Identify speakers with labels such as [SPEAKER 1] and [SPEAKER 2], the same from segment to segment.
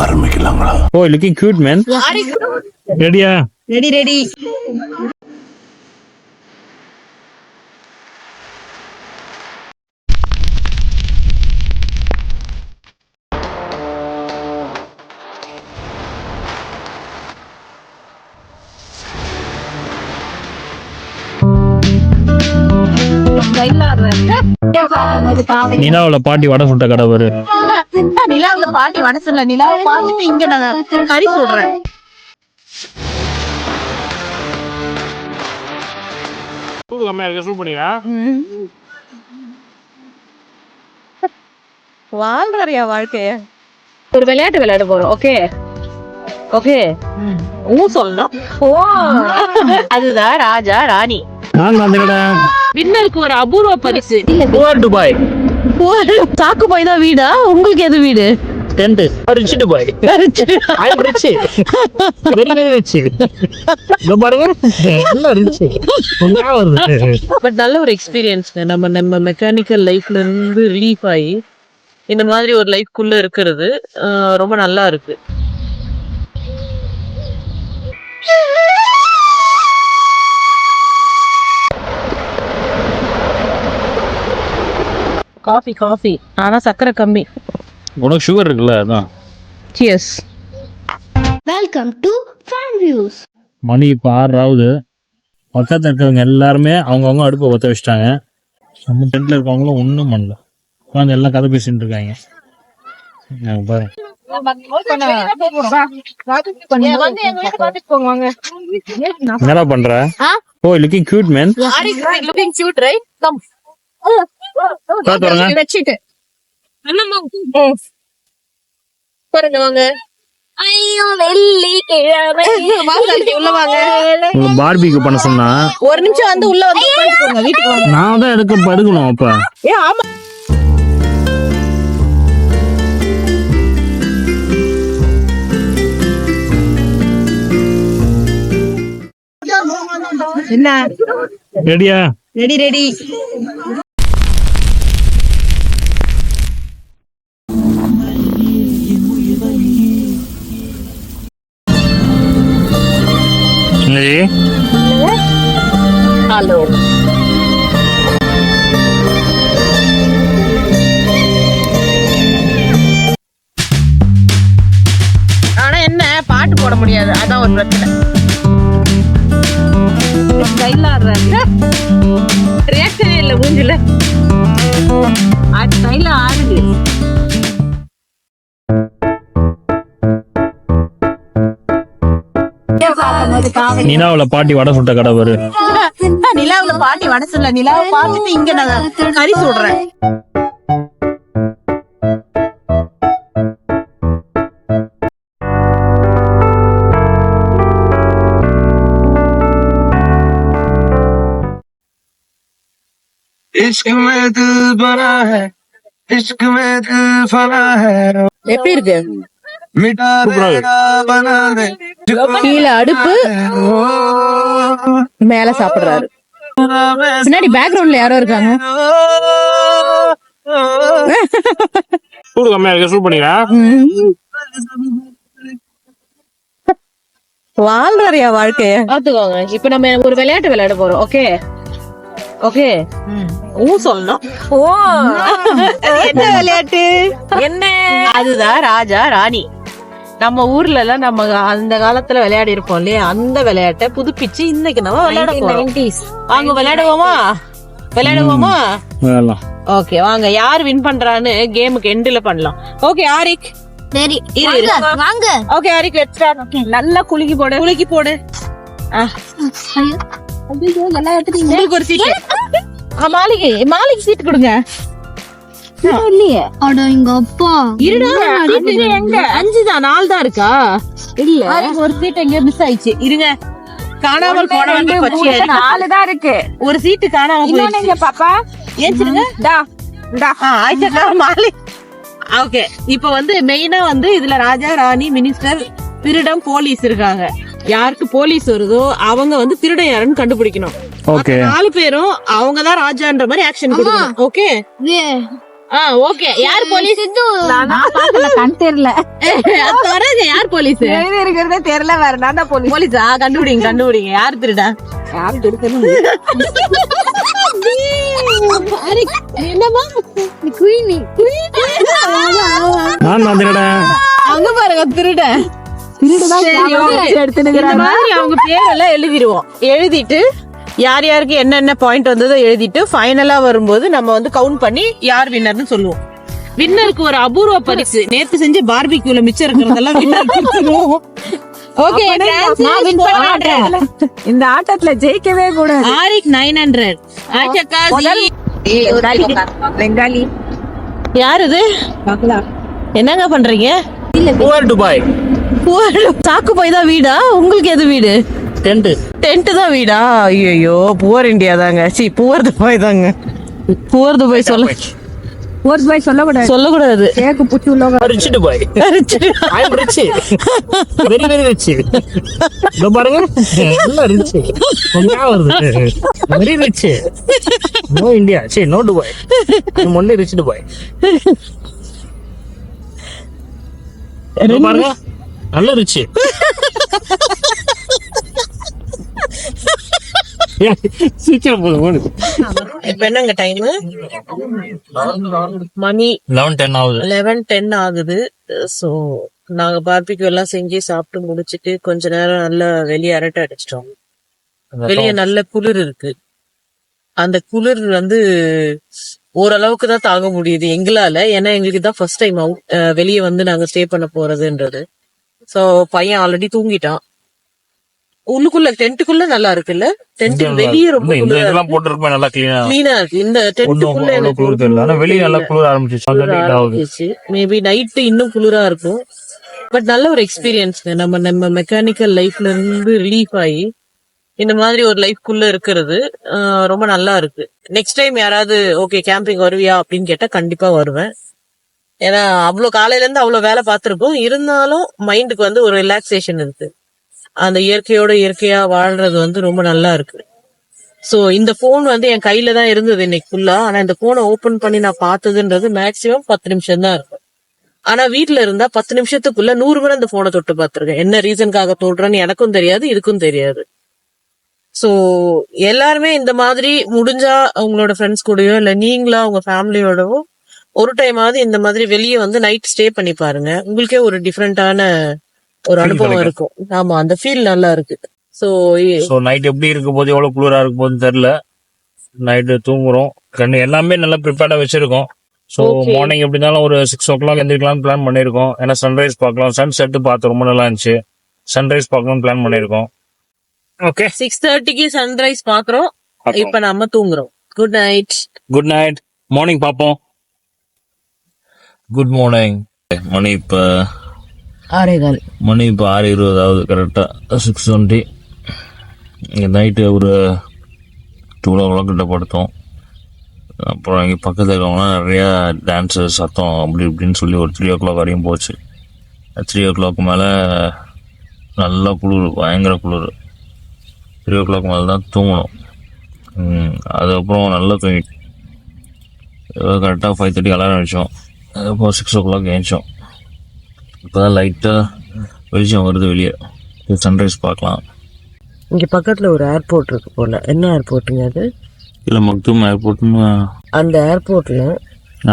[SPEAKER 1] ஆரம்பிக்கலாங்களா?
[SPEAKER 2] Oh, looking cute, man. Ready?
[SPEAKER 3] Ready.
[SPEAKER 2] நிலாவுல பாட்டி வடை சுட்ட கடை வரு.
[SPEAKER 3] நிலாவுல பாட்டி வடை சொல்ல நிலாவை பார்த்துட்டு இங்க நான் கறி சொல்றேன். வாழ்றியா வாழ்க்கைய? ஒரு விளையாட்டு விளையாட போறோம். ஓகே சொல்லணும். அதுதான் ராஜா ராணி. வின்னருக்கு ஒரு அபூர்வ பரிசு.
[SPEAKER 2] துபாய்
[SPEAKER 3] சாக்கு பாய் தான் வீடா? உங்களுக்கு எது வீடு?
[SPEAKER 2] துபாய்.
[SPEAKER 3] பட் நல்ல ஒரு எக்ஸ்பீரியன்ஸ். நம்ம மெக்கானிக்கல் லைஃப்ல இருந்து ரிலீஃப் ஆகி இந்த மாதிரி ஒரு லைஃப்குள்ள இருக்கிறது ரொம்ப நல்லா இருக்கு. காஃபி ஆனா சக்கரை கம்மி.
[SPEAKER 2] உனக்கு சுகர் இருக்குல்ல அதான்.
[SPEAKER 3] Cheers.
[SPEAKER 4] Welcome to Fun Views.
[SPEAKER 2] மணி இப்போ 6 ஆகுது. பக்கத்தில் இருக்கிறவங்க எல்லாருமே அவங்கவுங்க அடுப்பை ஒத்த வச்சுட்டாங்க. நம்ம டென்ட்ல இருக்கவங்களும் ஒன்றும் பண்ணல. உட்காந்து எல்லாம் கதை பேசிட்டு இருக்காங்க. பாரு என்னடா பண்ற? Oh, looking cute, man.
[SPEAKER 3] Looking cute, right? Come. வச்சிட்டு பாருங்க வாங்க.
[SPEAKER 4] ஐயோ வெள்ளிக்கிழமை
[SPEAKER 3] உள்ள வாங்க.
[SPEAKER 2] பார்பிக்கு பண்ண சொன்னா
[SPEAKER 3] ஒரு நிமிஷம் வந்து உள்ள வந்து உட்கார்ந்துக்கோங்க. வீட்டுக்கு வாங்க.
[SPEAKER 2] நான் தான் எடுக்கணும் அப்ப.
[SPEAKER 3] ஆமா. என்ன
[SPEAKER 2] ரெடியா?
[SPEAKER 3] ரெடி. ஹலோ. ஆனா என்ன பாட்டு போட முடியாது, அதான் ஒரு பிரச்சனை. ரியாக்ஷனே இல்ல மூஞ்சில. ஸ்டைல ஆடுது.
[SPEAKER 2] நிலாவுல பாட்டி வடை சுட்ட கடை வரு.
[SPEAKER 3] நிலாவுல பாட்டி வடை சொல்ல நிலாவை பார்த்துட்டு இங்க நான் கறி சொல்றேன். எப்படி இருக்கு? கீழே அடுப்பு, மேல சாப்பிடுறாரு. பின்னாடி பேக்ரவுண்ட்ல யாரோ இருக்காங்க. வாழ்றியா வாழ்க்கைய? பாத்துக்கோங்க. இப்ப நம்ம ஒரு விளையாட்டு விளையாட போறோம். ஓகே சொல்லணும். என்ன விளையாட்டு? என்ன? அதுதான் ராஜா ராணி. நம்ம ஊர்ல எல்லாம் நம்ம அந்த காலத்துல விளையாடி இருப்போம் இல்லையா, அந்த விளையாட்டை புதுப்பிச்சு இன்னைக்கு நம்ம விளையாட போறோம். வாங்க விளையாடுவோமா? ஓகே வாங்க. யார் வின் பண்றான்னு கேமுக்கு எண்ட்ல பண்ணலாம். ஓகே ஆரிக்.
[SPEAKER 4] சரி வாங்க.
[SPEAKER 3] Okay Auric, let's start. நல்லா குலுக்கி போடு. உங்களுக்கு ஒரு சீட். மாலிக்கு சீட் கொடுங்க. இருடா, 5 தான், 4 தான் இருக்கா? இல்ல, ஒரு சீட் எங்க மிஸ் ஆயிடுச்சு. இருங்க, காணாமல் போன 4 தான் இருக்கு. ஒரு சீட்டு காணாம போயிடுச்சு. பாப்பா ஏஞ்சிருங்க. ஓகே, இப்ப வந்து மெயினா வந்து இதுல ராஜா ராணி, மினிஸ்டர், திருடம், போலீஸ் இருக்காங்க. யாருக்கு போலீஸ் வருதோ அவங்க வந்து திருடன் யாருன்னு கண்டுபிடிக்கணும். 4 பேரும் அவங்க தான் ராஜான்ற மாதிரி ஆக்ஷன் கொடுக்கணும். Okay okay. யார் போலீஸ்?
[SPEAKER 1] கண் தெரியல,
[SPEAKER 3] யார் போலீஸ்?
[SPEAKER 1] இருக்கிறதே தெரியல, வேற நான் தான் போலீஸ்.
[SPEAKER 3] போலீஸா? கண்டுபிடிங்க. யார் திருடா?
[SPEAKER 1] யாரும் தெரியும்.
[SPEAKER 3] என்னமா
[SPEAKER 2] நான் திருடேன்.
[SPEAKER 3] அங்க பாருங்க திருடன். அவங்க பேரெல்லாம் எழுதிடுவோம். எழுதிட்டு யார் யாருக்கு என்னென்ன பாயிண்ட் வந்ததோ எழுதிட்டு ஃபைனலா வரும்போது நம்ம வந்து கவுண்ட் பண்ணி யார் வின்னர்னு சொல்லுவோம். வின்னருக்கு ஒரு அபூர்வ பரிசு. நேத்து செஞ்ச பார்பிக்யூல மிச்சம் இருக்கிறதெல்லாம் வின்னர் கொடுத்துருவோம். ஓகே, நான் வின் பண்ண மாட்டேன்.
[SPEAKER 1] இந்த ஆட்டத்துல ஜெயிக்கவே கூடாது.
[SPEAKER 3] ஆரிக் 900. ஆச்சக்கா
[SPEAKER 1] பெங்காலி
[SPEAKER 3] யார் இது? என்னங்க பண்றீங்க?
[SPEAKER 2] Poor Dubai.
[SPEAKER 3] சாக்கு போய் தான் வீடா? உங்களுக்கு எது வீடு? டென்ட் தான் வீடா? ஐயோ, புவர் இந்தியா தாங்க. சி, புவர் துபாய் தாங்க. புவர் துபாய்
[SPEAKER 1] ஓர் பாய்
[SPEAKER 3] சொல்லக்கூடாது.
[SPEAKER 1] கேக்கு புச்சு உள்ளவங்க.
[SPEAKER 2] Rich Dubai. I am rich. Very very rich. இதோ பாருங்க, நல்ல ரிச். கொஞ்சம் வருது. Very rich. No India. சரி, no Dubai. I'm only rich Dubai. இதோ பாருங்க, நல்ல ரிச்.
[SPEAKER 3] இப்ப என்னங்க டைம்? மணி
[SPEAKER 2] 11:10 ஆகுது.
[SPEAKER 3] 11:10 ஆகுது. சோ நாங்க பார்பிக்யூ எல்லாம் செஞ்சு சாப்பிட்டு முடிச்சிட்டு கொஞ்ச நேரம் நல்லா வெளியே அரட்டை அடிச்சிட்டோம். வெளியே நல்ல குளிர் இருக்கு. அந்த குளிர் வந்து ஓரளவுக்கு தான் தாங்க முடியுது எங்களால. ஏன்னா எங்களுக்கு தான் ஃபர்ஸ்ட் டைம் வெளியே வந்து நாங்க ஸ்டே பண்ண போறதுன்றது. சோ பையன் ஆல்ரெடி தூங்கிட்டான். உள்ளுக்குள்ள டென்ட்டுக்குள்ள நல்லா இருக்குல்ல? டென்ட் வெளியே ரொம்ப
[SPEAKER 2] இதெல்லாம் போட்டுருப்பேன், நல்லா
[SPEAKER 3] கிளீனா இருக்கு. இந்த டென்ட்டுக்குள்ள
[SPEAKER 2] குளிர் தெரியல, ஆனா வெளியே நல்லா குளிர் ஆரம்பிச்சிச்சு.
[SPEAKER 3] மேபி நைட் இன்னும் குளிரா இருக்கும். பட் நல்ல ஒரு எக்ஸ்பீரியன்ஸ்ங்க. நம்ம மெக்கானிக்கல் லைஃப்ல இருந்து ரிலீஃப் ஆகி இந்த மாதிரி ஒரு லைஃப்குள்ள இருக்கிறது ரொம்ப நல்லா இருக்கு. நெக்ஸ்ட் டைம் யாராவது ஓகே கேம்பிங் வருவியா அப்படின்னு கேட்டா கண்டிப்பா வருவேன். ஏன்னா அவ்வளவு காலையில இருந்து அவ்வளவு வேலை பார்த்திருக்கோம். இருந்தாலும் மைண்டுக்கு வந்து ஒரு ரிலாக்ஸேஷன் இருக்கு. அந்த இயற்கையா வாழ்றது வந்து ரொம்ப நல்லா இருக்கு. சோ இந்த போன் வந்து என் கையில தான் இருந்தது இன்னைக்கு ஃபுல்லா. ஆனா இந்த போனை ஓபன் பண்ணி நான் பார்த்ததுன்றது மேக்சிமம் 10 நிமிஷம் தான் இருக்கும். ஆனா வீட்டுல இருந்தா 10 நிமிஷத்துக்குள்ள 100 முறை இந்த போனை தொட்டு பார்த்திருக்கேன். என்ன ரீசனுக்காக தொடுறேன்னு எனக்கும் தெரியாது, இதுக்கும் தெரியாது. சோ எல்லாருமே இந்த மாதிரி முடிஞ்சா உங்களோட ஃப்ரெண்ட்ஸ் கூடயோ இல்ல நீங்களா உங்க ஃபேமிலியோடவோ ஒரு டைமாவது இந்த மாதிரி வெளியே வந்து நைட் ஸ்டே பண்ணி பாருங்க. உங்களுக்கே ஒரு டிஃப்ரெண்டான ஒரு அனுபவம் இருக்கும். ஆமா, அந்த ஃபீல் நல்லா இருக்கு. சோ
[SPEAKER 2] நைட் எப்படி இருக்க போது, எவ்வளவு குளிரா இருக்க போதுன்னு தெரியல. நைட்டு தூங்குறோம், கண்ணு எல்லாமே நல்லா ப்ரிப்பேர்டா வச்சிருக்கோம். ஸோ மார்னிங் எப்படி இருந்தாலும் ஒரு 6 o'clock எந்திரிக்கலாம்னு பிளான் பண்ணிருக்கோம். ஏன்னா சன்ரைஸ் பார்க்கலாம், சன் செட் பார்த்து ரொம்ப நல்லா இருந்துச்சு. சன்ரைஸ் பார்க்கலாம்னு பிளான் பண்ணிருக்கோம். ஓகே,
[SPEAKER 3] 6:30க்கு சன்ரைஸ் பாக்குறோம். இப்ப நம்ம தூங்குறோம். Good night.
[SPEAKER 2] Good night. Morning பாப்போம். Good morning. மணி இப்ப 6:20 ஆகுது. கரெக்டா 6:20. நைட்டு ஒரு 12 o'clock கிட்ட படுத்தோம். அப்புறம் இங்கே பக்கத்தில் இருக்கவங்களாம் நிறையா டான்ஸு சத்தம் அப்படி இப்படின்னு சொல்லி ஒரு 3 o'clock வரையும் போச்சு. 3 o'clock மேலே நல்லா குளிர், பயங்கர குளிர். 3 o'clock மேலே தான் தூங்கணும். அதுக்கப்புறம் நல்லா தூங்கிட்டு கரெக்டாக 5:30 அலாரம் வச்சோம். அதுக்கப்புறம் 6 o'clock ஏஞ்சோம். இப்போ தான் லைட்டாக வெளிச்சம் வருது வெளியே. சன்ரைஸ் பார்க்கலாம்.
[SPEAKER 3] இங்க பக்கத்துல ஒரு ஏர்போர்ட் இருக்கு போல. என்ன ஏர்போர்ட்டுங்க அது?
[SPEAKER 2] இல்லை, மக்தும் ஏர்போர்ட்னு.
[SPEAKER 3] அந்த ஏர்போர்ட்ல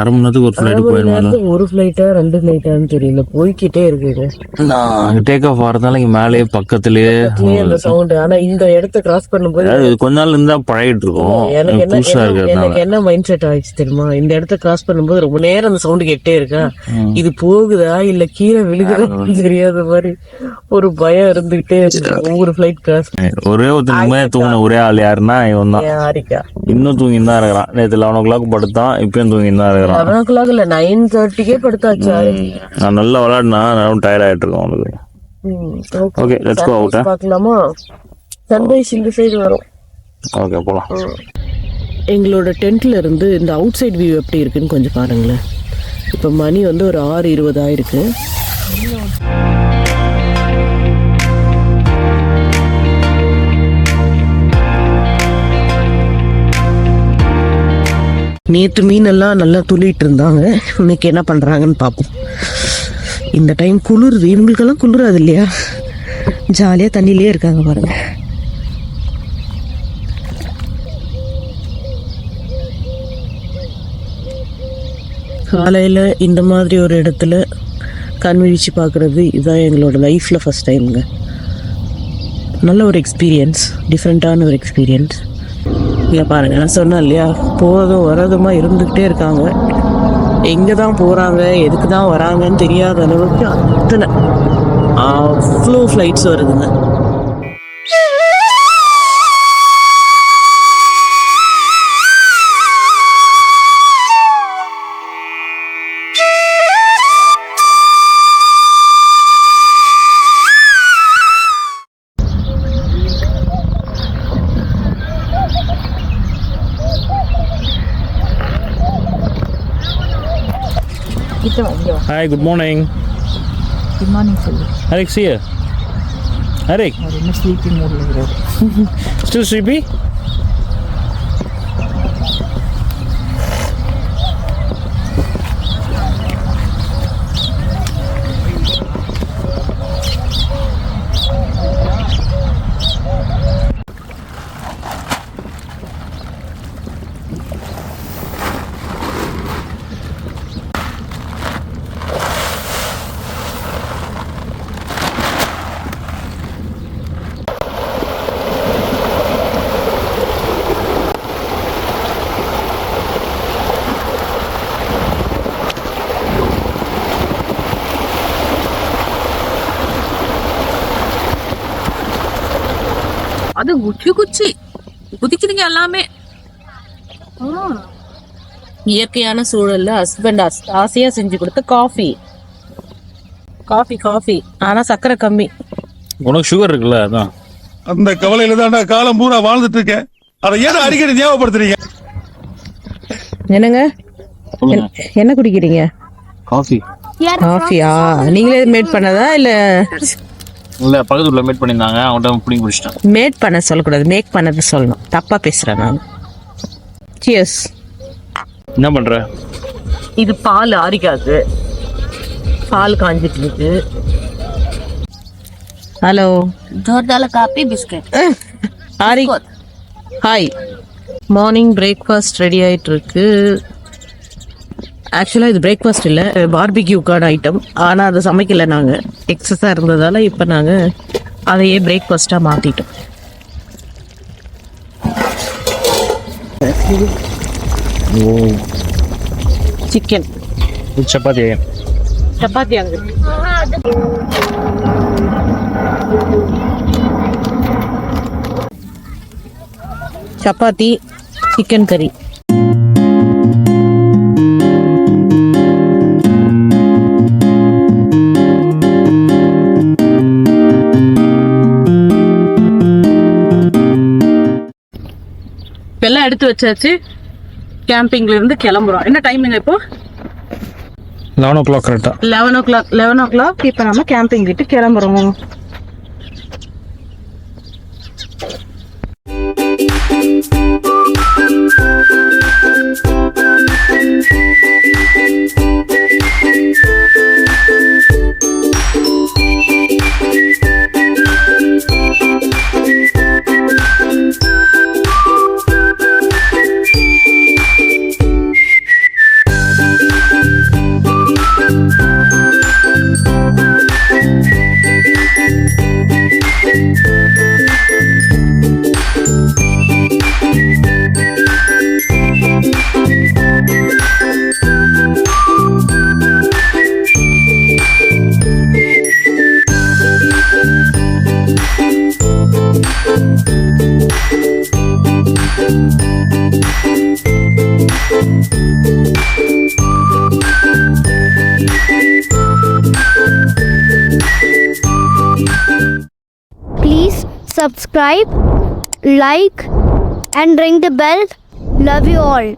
[SPEAKER 2] அரை மணி நேரத்துக்கு ஒரு ஃப்ளைட் போயிடுவாங்க.
[SPEAKER 3] ஒரு ஃபிளைட்டா 2 ஃபிளைட்டான்னு தெரியல, போய்கிட்டே இருக்குங்க.
[SPEAKER 2] நான் டேக் ஆஃப் ஆகிறதால இங்கே மேலேயே பக்கத்துலேயே
[SPEAKER 3] அந்த சவுண்ட். ஆனா இந்த இடத்த கிராஸ் பண்ணும்போது
[SPEAKER 2] கொஞ்ச நாள் இருந்தா பழகிட்டு இருக்கோம்.
[SPEAKER 3] எனக்கு என்ன மைண்ட் செட் ஆயிடுச்சு தெரியுமா? இந்த இடத்த கிராஸ் பண்ணும்போது ரொம்ப நேரம் அந்த சவுண்ட் கேட்டே இருக்கா. இது போகுதா இல்ல கீழே விழுகுதான்னு தெரியாத மாதிரி ஒரு பயம் இருந்துகிட்டே இருக்கு. ஒவ்வொரு ஃபிளைட் கிராஸ்
[SPEAKER 2] ஒரே ஒருத்தர் தூங்கின ஒரே ஆள் யாருன்னா இவன் தான்.
[SPEAKER 3] ஹாரிகா
[SPEAKER 2] இன்னும் தூங்கி தான் இருக்கிறான். நேற்று 11 o'clock படுத்தான், இப்பயும் தூங்கி தான் இருக்கிறான்.
[SPEAKER 3] 11 o'clock இல்ல 9:30க்கே படுத்தாச்சு.
[SPEAKER 2] நான் நல்லா விளையாடினா நான் டயர்ட் ஆயிட்டு இருக்கோம் அவனுக்கு. Okay, let's go out.
[SPEAKER 3] பார்க்கலாமா? சன்ரைஸ் இந்த சைடு வரும்.
[SPEAKER 2] ஓகே, போலாம்.
[SPEAKER 3] எங்களோட டென்ட்ல இருந்து இந்த அவுட் சைடு வியூ எப்படி இருக்குன்னு கொஞ்சம் பாருங்களேன். இப்போ மணி வந்து ஒரு 6:20 ஆயிருக்கு. நேற்று மீனெல்லாம் நல்லா துள்ளிட்டு இருந்தாங்க. இன்னைக்கு என்ன பண்ணுறாங்கன்னு பார்ப்போம். இந்த டைம் குளிருது, இவங்களுக்கெல்லாம் குளிராது இல்லையா, ஜாலியாக தண்ணியிலே இருக்காங்க பாருங்க. காலையில் இந்த மாதிரி ஒரு இடத்துல கண் விழிச்சு பார்க்குறது இதுதான் எங்களோட லைஃப்பில் ஃபஸ்ட் டைமுங்க. நல்ல ஒரு எக்ஸ்பீரியன்ஸ், டிஃப்ரெண்ட்டான ஒரு எக்ஸ்பீரியன்ஸ். இங்கே பாருங்கள், நான் சொன்னேன் இல்லையா, போகிறதும் வரதுமா இருந்துக்கிட்டே இருக்காங்க. எங்கே தான் போகிறாங்க, எதுக்கு தான் வராங்கன்னு தெரியாத அளவுக்கு அத்தனை அவ்வளோ ஃப்ளைட்ஸ் வருதுங்க.
[SPEAKER 2] Hi, good morning.
[SPEAKER 1] Good morning, சொல்லு.
[SPEAKER 2] Arik, see here. Arik.
[SPEAKER 1] என்ன ஸ்லீப்பிங் மூட்ல இருக்காரு.
[SPEAKER 2] Still sleepy?
[SPEAKER 1] அது குச்சி குச்சி குதிக்குதுங்க எல்லாமே.
[SPEAKER 3] இயற்கையான சூழல்ல ஹஸ்பண்ட் ஆசையா செஞ்சு கொடுத்த காஃபி காஃபி காஃபி ஆனா சக்கரை கம்மி.
[SPEAKER 2] உனக்கு சுகர் இருக்குல்ல, அதான்.
[SPEAKER 5] அந்த கவலையில தான் காலம் பூரா வாழ்ந்துட்டு இருக்கேன். அதை ஏன் அடிக்கடி ஞாபகப்படுத்துறீங்க?
[SPEAKER 3] என்னங்க, என்ன குடிக்கிறீங்க?
[SPEAKER 2] காஃபி.
[SPEAKER 3] காஃபியா? நீங்களே மேட் பண்ணதா இல்ல?
[SPEAKER 2] இல்ல, பக்கத்துல மீட் பண்ணியிருந்தாங்க, அவங்கள்ட்ட பிடிங்கி குடிச்சிட்டேன்.
[SPEAKER 3] மேட் பண்ண சொல்லக்கூடாது, மேக் பண்ணது சொல்லணும். தப்பா பேசுறேன் நான். சியர்ஸ்.
[SPEAKER 2] என்ன பண்ற?
[SPEAKER 3] இது பால் ஆரிக்காது, பால் காஞ்சிட்டு இருக்கு. ஹலோ,
[SPEAKER 4] ஜோர்தால காப்பி பிஸ்கட்.
[SPEAKER 3] ஆரி, ஹாய். மார்னிங் பிரேக்ஃபாஸ்ட் ரெடி ஆயிட்டு இருக்கு. ஆக்சுவலாக இது பிரேக்ஃபாஸ்ட் இல்லை, பார்பிக்யூக்கான ஐட்டம். ஆனால் அதை சமைக்கல நாங்கள், எக்ஸஸாக இருந்ததால் இப்போ நாங்கள் அதையே பிரேக்ஃபாஸ்ட்டாக மாற்றிட்டோம். சிக்கன்
[SPEAKER 2] சப்பாத்தி.
[SPEAKER 3] சப்பாத்தி அங்கே சப்பாத்தி, சிக்கன் கறி. எல்லாம் எடுத்து வச்சாச்சு. கேம்பிங்ல இருந்து கிளம்புறோம். என்ன டைமிங் இப்போ?
[SPEAKER 2] 11 o'clock கரெக்டா.
[SPEAKER 3] 11 o'clock. இப்போ நம்ம கேம்பிங் விட்டு கிளம்புறோம்.
[SPEAKER 4] Please subscribe, like, and ring the bell. Love you all.